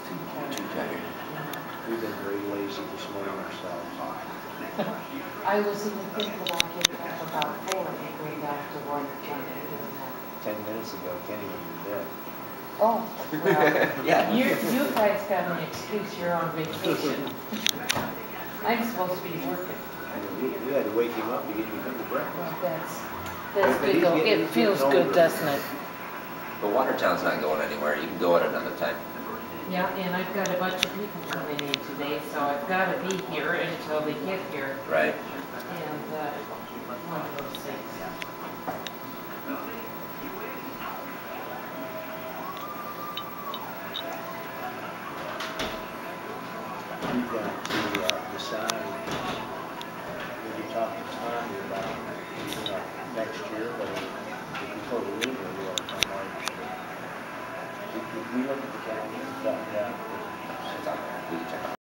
Too tired. We've been very lazy this morning ourselves. I was even thinking about getting up about 4 and going down to Watertown and doing that. 10 minutes ago, Kenny was dead. Oh, well, Yeah. you guys got an excuse, you're on vacation. I'm supposed to be working. We had to wake him up to get him to come to breakfast. Well, that's But good he's though. getting- It he's feels getting good, older. doesn't it? But Watertown's not going anywhere. You can go at another time. Yeah, and I've got a bunch of people coming in today, so I've got to be here until they get here. Right. And one of those things. We've got to decide, we talked to Tommy about, next year, but before we leave, we ought to come out. Did we look at the calendar and found out